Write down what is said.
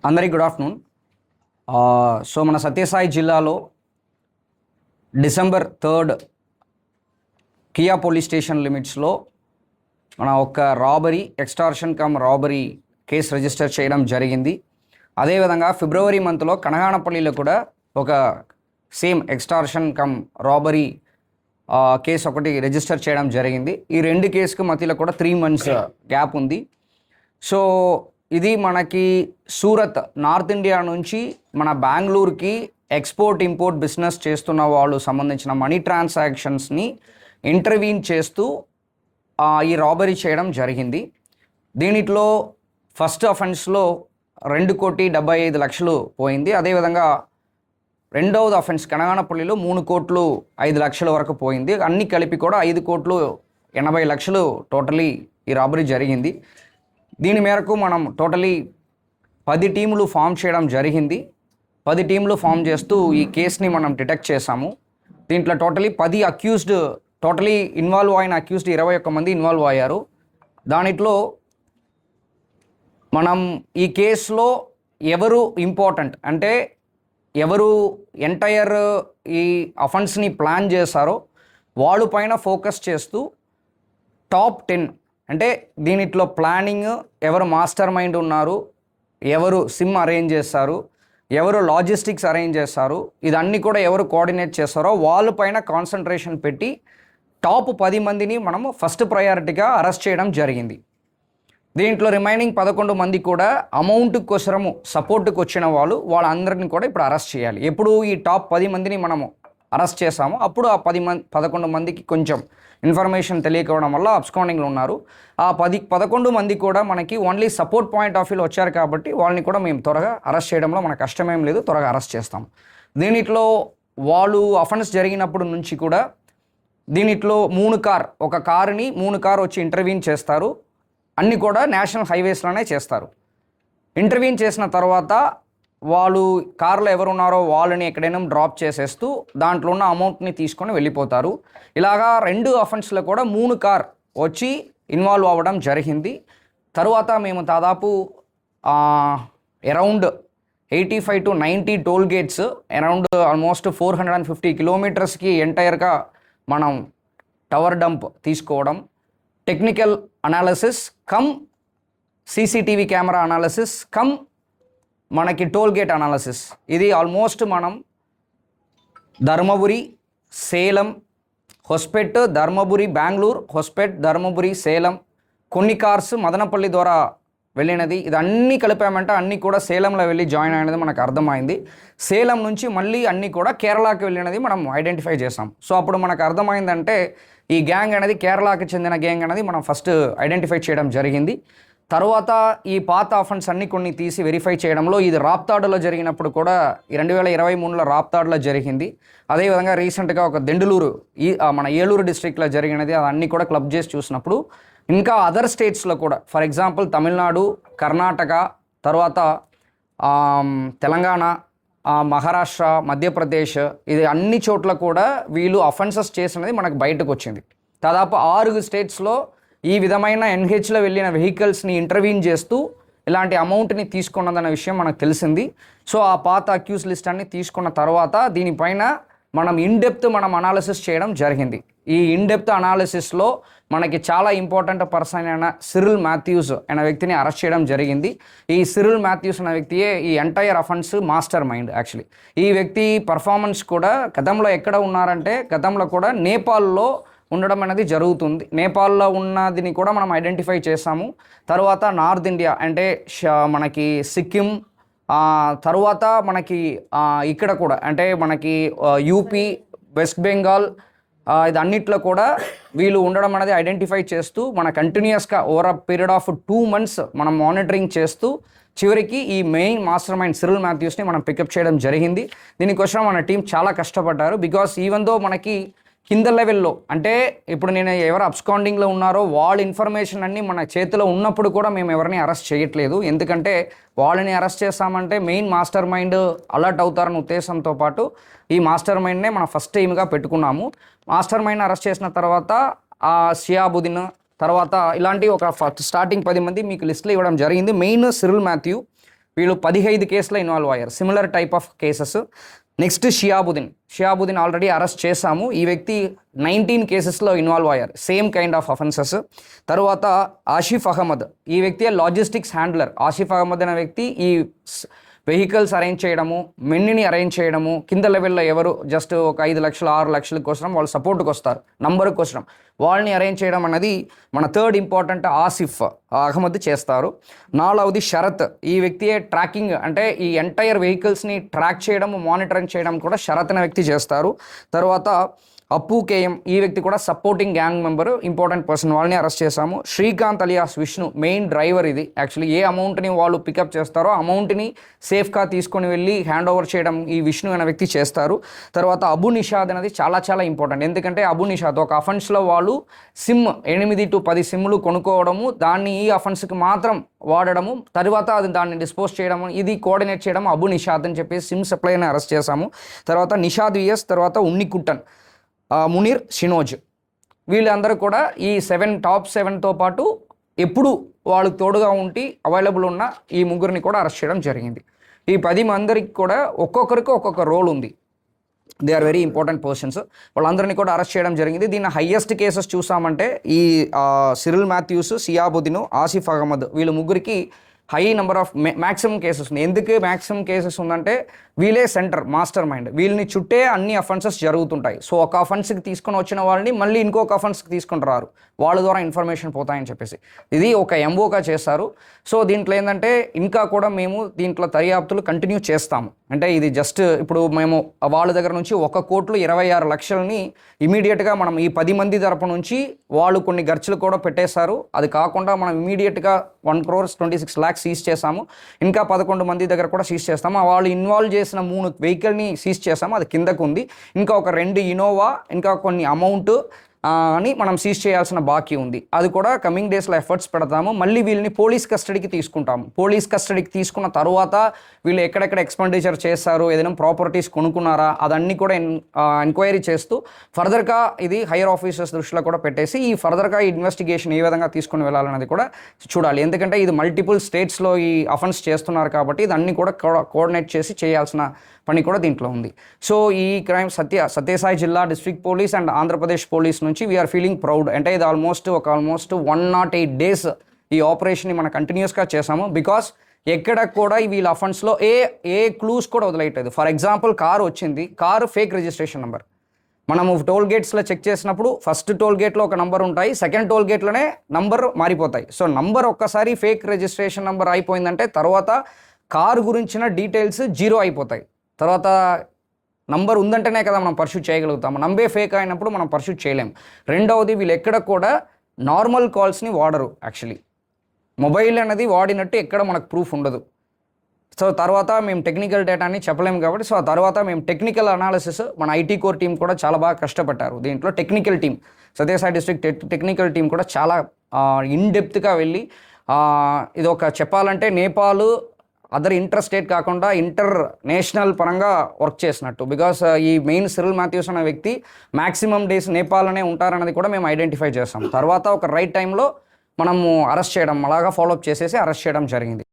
అందరికీ good afternoon. So మన సత్యసాయి జిల్లాలో December 3 కియా పోలీస్ స్టేషన్ లిమిట్స్లో మన ఒక extortion come robbery case register చేయడం జరిగింది. అదేవిధంగా ఫిబ్రవరి మంత్లో కనగానపల్లిలో కూడా ఒక same extortion come robbery case ఒకటి రిజిస్టర్ చేయడం జరిగింది. ఈ రెండు కేసుకు మధ్యలో కూడా 3 months గ్యాప్ ఉంది. సో ఇది మనకి సూరత్ నార్త్ ఇండియా నుంచి మన బెంగళూరుకి ఎక్స్పోర్ట్ ఇంపోర్ట్ బిజినెస్ చేస్తున్న వాళ్ళు సంబంధించిన మనీ ట్రాన్సాక్షన్స్ని ఇంటర్వీన్ చేస్తూ ఈ రాబరీ చేయడం జరిగింది. దీనిలో ఫస్ట్ అఫెన్స్లో 2,75,00,000 పోయింది. అదేవిధంగా రెండవది అఫెన్స్ కనగానపల్లిలో 3,05,00,000 వరకు పోయింది. అన్నీ కలిపి కూడా 5,80,00,000 టోటలీ ఈ రాబరీ జరిగింది. దీని మేరకు మనం టోటలీ 10 టీములు ఫామ్ చేయడం జరిగింది. 10 టీములు ఫామ్ చేస్తూ ఈ కేసుని మనం డిటెక్ట్ చేశాము. దీంట్లో టోటలీ 10 అక్యూజ్డ్ టోటలీ ఇన్వాల్వ్ అయిన అక్యూజ్డ్ 21 మంది ఇన్వాల్వ్ అయ్యారు. దానిలో మనం ఈ కేసులో ఎవరు ఇంపార్టెంట్ అంటే ఎవరు ఎంటైర్ ఈ అఫెన్స్ని ప్లాన్ చేశారో వాళ్ళ పైన ఫోకస్ చేస్తూ టాప్ 10 అంటే దీనిట్లో ప్లానింగ్ ఎవరు మాస్టర్ మైండ్ ఉన్నారు, ఎవరు సిమ్ అరేంజ్ చేస్తారు, ఎవరు లాజిస్టిక్స్ అరేంజ్ చేస్తారు, ఇదన్నీ కూడా ఎవరు కోఆర్డినేట్ చేస్తారో వాళ్ళ పైన కాన్సన్ట్రేషన్ పెట్టి టాప్ 10 మందిని మనము ఫస్ట్ ప్రయారిటీగా అరెస్ట్ చేయడం జరిగింది. దీంట్లో రిమైనింగ్ 11 మంది కూడా అమౌంట్ కోసము సపోర్ట్కి వచ్చిన వాళ్ళందరినీ కూడా ఇప్పుడు అరెస్ట్ చేయాలి. ఎప్పుడు ఈ టాప్ 10 మందిని మనము అరెస్ట్ చేసాము అప్పుడు ఆ 11 మందికి కొంచెం ఇన్ఫర్మేషన్ తెలియకపోవడం వల్ల అబ్స్కాండింగ్లో ఉన్నారు. ఆ 11 మంది కూడా మనకి ఓన్లీ సపోర్ట్ పాయింట్ ఆఫ్ వ్యూలో వచ్చారు కాబట్టి వాళ్ళని కూడా మేము త్వరగా అరెస్ట్ చేయడంలో మనకు కష్టమేం లేదు, త్వరగా అరెస్ట్ చేస్తాం. దీనిట్లో వాళ్ళు అఫెన్స్ జరిగినప్పుడు నుంచి కూడా దీనిట్లో ఒక కారుని 3 కార్ వచ్చి ఇంటర్వ్యూన్ చేస్తారు. అన్నీ కూడా నేషనల్ హైవేస్లోనే చేస్తారు. ఇంటర్వ్యూన్ చేసిన తర్వాత వాళ్ళు కారులో ఎవరు ఉన్నారో వాళ్ళని ఎక్కడైనా డ్రాప్ చేసేస్తూ దాంట్లో ఉన్న అమౌంట్ని తీసుకొని వెళ్ళిపోతారు. ఇలాగా 2 అఫెన్స్లో కూడా 3 కార్ వచ్చి ఇన్వాల్వ్ అవ్వడం జరిగింది. తరువాత మేము దాదాపు around 85 to 90 toll gates around almost 450 kilometers ఎంటైర్గా మనం టవర్ డంప్ తీసుకోవడం, technical analysis cum CCTV camera analysis cum మనకి టోల్ గేట్ అనాలిసిస్, ఇది ఆల్మోస్ట్ మనం ధర్మపురి, సేలం, హొస్పేట్, ధర్మపురి, బెంగళూరు, హొస్పేట్, ధర్మపురి, సేలం, కొన్ని కార్స్ మదనపల్లి ద్వారా వెళ్ళినది. ఇది అన్నీ కలిపామంటే అన్నీ కూడా సేలంలో వెళ్ళి జాయిన్ అయినది మనకు అర్థమైంది. సేలం నుంచి మళ్ళీ అన్నీ కూడా కేరళకి వెళ్ళినది మనం ఐడెంటిఫై చేసాం. సో అప్పుడు మనకు అర్థమైందంటే ఈ గ్యాంగ్ అనేది కేరళకి చెందిన గ్యాంగ్ అనేది మనం ఫస్ట్ ఐడెంటిఫై చేయడం జరిగింది. తర్వాత ఈ పాత అఫెన్స్ అన్ని కొన్ని తీసి వెరిఫై చేయడంలో ఇది రాప్తాడులో జరిగినప్పుడు కూడా 2023లో రాప్తాడులో జరిగింది. అదేవిధంగా రీసెంట్గా ఒక దెండులూరు మన ఏలూరు డిస్ట్రిక్ట్లో జరిగినది, అన్నీ కూడా క్లబ్ చేసి చూసినప్పుడు ఇంకా అదర్ స్టేట్స్లో కూడా ఫర్ ఎగ్జాంపుల్ తమిళనాడు, కర్ణాటక, తర్వాత తెలంగాణ, మహారాష్ట్ర, మధ్యప్రదేశ్, ఇది అన్ని చోట్ల కూడా వీళ్ళు అఫెన్సెస్ చేసినది మనకు బయటకు వచ్చింది. దాదాపు 6 స్టేట్స్లో ఈ విధమైన ఎన్హెచ్లో వెళ్ళిన వెహికల్స్ని ఇంటర్వ్యూన్ చేస్తూ ఇలాంటి అమౌంట్ని తీసుకున్నదన్న విషయం మనకు తెలిసింది. సో ఆ పాత అక్యూజ్ లిస్ట్ అన్ని తీసుకున్న తర్వాత దీనిపైన మనం మనం అనాలిసిస్ చేయడం జరిగింది. ఈ ఇన్డెప్త్ అనాలిసిస్లో మనకి చాలా ఇంపార్టెంట్ పర్సన్ అయిన సిరిల్ మాథ్యూస్ అనే వ్యక్తిని అరెస్ట్ చేయడం జరిగింది. ఈ సిరిల్ మాథ్యూస్ అనే వ్యక్తియే ఈ entire offence master mind. Actually ఈ వ్యక్తి పర్ఫార్మెన్స్ కూడా గతంలో ఎక్కడ ఉన్నారంటే గతంలో కూడా నేపాల్లో ఉండడం అనేది జరుగుతుంది. నేపాల్లో ఉన్నదిని కూడా మనం ఐడెంటిఫై చేసాము. తర్వాత నార్త్ ఇండియా అంటే మనకి సిక్కిం, తర్వాత మనకి ఇక్కడ కూడా అంటే మనకి యూపీ, వెస్ట్ బెంగాల్, ఇది అన్నిట్లో కూడా వీళ్ళు ఉండడం అనేది ఐడెంటిఫై చేస్తూ మన కంటిన్యూస్గా over a period of 2 months మనం మానిటరింగ్ చేస్తూ చివరికి ఈ మెయిన్ మాస్టర్ మైండ్ సిరిల్ మాథ్యూస్ని మనం పికప్ చేయడం జరిగింది. దీనికోసం మన టీం చాలా కష్టపడ్డారు. బికాస్ ఈవెన్ దో మనకి కింద లెవెల్లో అంటే ఇప్పుడు నేను ఎవరు అబ్స్కాండింగ్లో ఉన్నారో వాళ్ళ ఇన్ఫర్మేషన్ అన్నీ మన చేతిలో ఉన్నప్పుడు కూడా మేము ఎవరిని అరెస్ట్ చేయట్లేదు. ఎందుకంటే వాళ్ళని అరెస్ట్ చేస్తామంటే మెయిన్ మాస్టర్ మైండ్ అలర్ట్ అవుతారన్న ఉద్దేశంతో పాటు ఈ మాస్టర్ మైండ్నే మనం ఫస్ట్ ఎయిమ్గా పెట్టుకున్నాము. మాస్టర్ మైండ్ అరెస్ట్ చేసిన తర్వాత షియాబుద్దీన్, తర్వాత ఇలాంటి ఒక స్టార్టింగ్ 10 మంది మీకు లిస్టులో ఇవ్వడం జరిగింది. మెయిన్ సిరిల్ మాథ్యూ, వీళ్ళు 15 కేసులో ఇన్వాల్వ్ అయ్యారు, similar type of cases. Next Shiabuddin already arrest చేశాము. ఈ వ్యక్తి 19 కేసెస్లో ఇన్వాల్వ్ అయ్యారు, సేమ్ కైండ్ ఆఫ్ అఫెన్సెస్. తర్వాత ఆసిఫ్ అహ్మద్, ఈ వ్యక్తి లాజిస్టిక్స్ హ్యాండ్లర్. ఆసిఫ్ అహ్మద్ అనే వ్యక్తి ఈ వెహికల్స్ అరేంజ్ చేయడము, మెన్నిని అరేంజ్ చేయడము, కింద లెవెల్లో ఎవరు జస్ట్ ఒక 5 లక్షలు 6 లక్షల కోసం వాళ్ళు సపోర్ట్కి వస్తారు, నంబర్ కోసం వాళ్ళని అరేంజ్ చేయడం అనేది మన థర్డ్ ఇంపార్టెంట్ ఆసిఫ్ అహ్మద్ చేస్తారు. 4వది శరత్, ఈ వ్యక్తి ట్రాకింగ్ అంటే ఈ ఎంటైర్ వెహికల్స్ని ట్రాక్ చేయడం, మానిటరింగ్ చేయడం కూడా శరత్ అనే వ్యక్తి చేస్తారు. తర్వాత అప్పు కేఎం, ఈ వ్యక్తి కూడా supporting gang member, important person, వాళ్ళని అరెస్ట్ చేశాము. Srikanth alias Vishnu, main driver. ఇది యాక్చువల్లీ ఏ అమౌంట్ని వాళ్ళు పికప్ చేస్తారో అమౌంట్ని సేఫ్గా తీసుకొని వెళ్ళి హ్యాండ్ ఓవర్ చేయడం ఈ విష్ణు అనే వ్యక్తి చేస్తారు. తర్వాత అబు నిషాద్ అనేది చాలా చాలా ఇంపార్టెంట్, ఎందుకంటే అబు నిషాద్ ఒక అఫెన్స్లో వాళ్ళు సిమ్ 8 to 10 సిమ్లు కొనుక్కోవడము, దాన్ని ఈ అఫెన్స్కి మాత్రం వాడడము, తర్వాత అది దాన్ని డిస్పోజ్ చేయడము, ఇది కోఆర్డినేట్ చేయడం అబు నిషాద్ అని చెప్పి సిమ్ సప్లైని అరెస్ట్ చేశాము. తర్వాత నిషాద్ విఎస్, తర్వాత ఉన్నికుట్టన్, మునీర్, షినోజ్, వీళ్ళందరూ కూడా ఈ టాప్ 7తో పాటు ఎప్పుడు వాళ్ళకి తోడుగా ఉండి అవైలబుల్ ఉన్న ఈ ముగ్గురిని కూడా అరెస్ట్ చేయడం జరిగింది. ఈ 10 మందికి కూడా ఒక్కొక్కరికి ఒక్కొక్క రోల్ ఉంది, they are very important persons. వాళ్ళందరినీ కూడా అరెస్ట్ చేయడం జరిగింది. దీని హయ్యెస్ట్ కేసెస్ చూసామంటే ఈ సిరిల్ మాథ్యూస్, షియాబుద్దీన్, ఆసిఫ్ అహ్మద్, వీళ్ళు ముగ్గురికి high number of maximum cases ఉంది. ఎందుకు మ్యాక్సిమం కేసెస్ ఉందంటే వీళ్ళే సెంటర్, మాస్టర్ మైండ్, వీళ్ళని చుట్టే అన్ని అఫెన్సెస్ జరుగుతుంటాయి. సో ఒక అఫెన్స్కి తీసుకొని వచ్చిన వాళ్ళని మళ్ళీ ఇంకొక అఫెన్స్కి తీసుకొని రారు, వాళ్ళ ద్వారా ఇన్ఫర్మేషన్ పోతాయని చెప్పేసి ఇది ఒక ఎంఓగా చేస్తారు. సో దీంట్లో ఏంటంటే ఇంకా కూడా మేము దీంట్లో దర్యాప్తులు కంటిన్యూ చేస్తాము. అంటే ఇది జస్ట్ ఇప్పుడు మేము వాళ్ళ దగ్గర నుంచి 1,26 లక్షలని ఇమీడియట్గా మనం ఈ 10 మంది తరపు నుంచి వాళ్ళు కొన్ని ఖర్చులు కూడా పెట్టేశారు. అది కాకుండా మనం ఇమీడియట్గా 1,26 lakhs సీజ్ చేసాము. ఇంకా 11 మంది దగ్గర కూడా సీజ్ చేస్తాము. వాళ్ళు ఇన్వాల్వ్ చేసిన 3 వెహికల్ని సీజ్ చేసాము, అది కిందకు ఉంది. ఇంకా ఒక 2 ఇనోవా, ఇంకా కొన్ని అమౌంట్ అని మనం సీజ్ చేయాల్సిన బాకీ ఉంది. అది కూడా కమింగ్ డేస్లో ఎఫర్ట్స్ పెడతాము. మళ్ళీ వీళ్ళని పోలీస్ కస్టడీకి తీసుకుంటాము. పోలీస్ కస్టడీకి తీసుకున్న తర్వాత వీళ్ళు ఎక్కడెక్కడ ఎక్స్పెండిచర్ చేస్తారు, ఏదైనా ప్రాపర్టీస్ కొనుక్కున్నారా, అదన్నీ కూడా ఎంక్వైరీ చేస్తూ ఫర్దర్గా ఇది హైయర్ ఆఫీసర్స్ దృష్టిలో కూడా పెట్టేసి ఈ ఫర్దర్గా ఇన్వెస్టిగేషన్ ఏ విధంగా తీసుకుని వెళ్ళాలనేది కూడా చూడాలి. ఎందుకంటే ఇది మల్టిపుల్ స్టేట్స్లో ఈ అఫెన్స్ చేస్తున్నారు కాబట్టి ఇదన్నీ కూడా కోఆర్డినేట్ చేసి చేయాల్సిన పని కూడా దీంట్లో ఉంది. సో ఈ క్రైమ్ సత్యసాయి జిల్లా district police and Andhra Pradesh police నుంచి వీఆర్ ఫీలింగ్ ప్రౌడ్. అంటే ఇది ఆల్మోస్ట్ 108 days ఈ ఆపరేషన్ని మనం కంటిన్యూస్గా చేసాము. బికాస్ ఎక్కడ కూడా వీళ్ళ అఫెన్స్లో ఏ క్లూస్ కూడా వదిలేయట్లేదు. ఫర్ ఎగ్జాంపుల్ కారు వచ్చింది, కారు ఫేక్ రిజిస్ట్రేషన్ నెంబర్. మనము టోల్ గేట్స్లో చెక్ చేసినప్పుడు ఫస్ట్ టోల్ గేట్లో ఒక నంబర్ ఉంటాయి, సెకండ్ టోల్ గేట్లోనే నంబర్ మారిపోతాయి. సో నంబర్ ఒక్కసారి ఫేక్ రిజిస్ట్రేషన్ నెంబర్ అయిపోయిందంటే తర్వాత కారు గురించిన డీటెయిల్స్ 0 అయిపోతాయి. తర్వాత నంబర్ ఉందంటేనే కదా మనం పర్సూట్ చేయగలుగుతాము. నంబే ఫేక్ అయినప్పుడు మనం పర్సూట్ చేయలేము. రెండవది వీళ్ళు ఎక్కడ కూడా నార్మల్ కాల్స్ని వాడరు. యాక్చువల్లీ మొబైల్ అనేది వాడినట్టు ఎక్కడ మనకు ప్రూఫ్ ఉండదు. సో తర్వాత మేము టెక్నికల్ డేటాని చెప్పలేము కాబట్టి సో ఆ తర్వాత మేము టెక్నికల్ అనాలిసిస్, మన ఐటీ కోర్ టీం కూడా చాలా బాగా కష్టపడ్డారు. దీంట్లో technical team, Sathya Sai district technical team కూడా చాలా ఇన్డెప్త్గా వెళ్ళి ఇది ఒక చెప్పాలంటే నేపాల్ అదర్ ఇంటర్ స్టేట్ కాకుండా ఇంటర్నేషనల్ పరంగా వర్క్ చేసినట్టు. బికాస్ ఈ మెయిన్ సిరిల్ మాథ్యూస్ అనే వ్యక్తి మ్యాక్సిమం డేస్ నేపాల్లోనే ఉంటారన్నది కూడా మేము ఐడెంటిఫై చేస్తాం. తర్వాత ఒక రైట్ టైంలో మనము అరెస్ట్ చేయడం అలాగా ఫాలోఅప్ చేసేసి అరెస్ట్ చేయడం జరిగింది.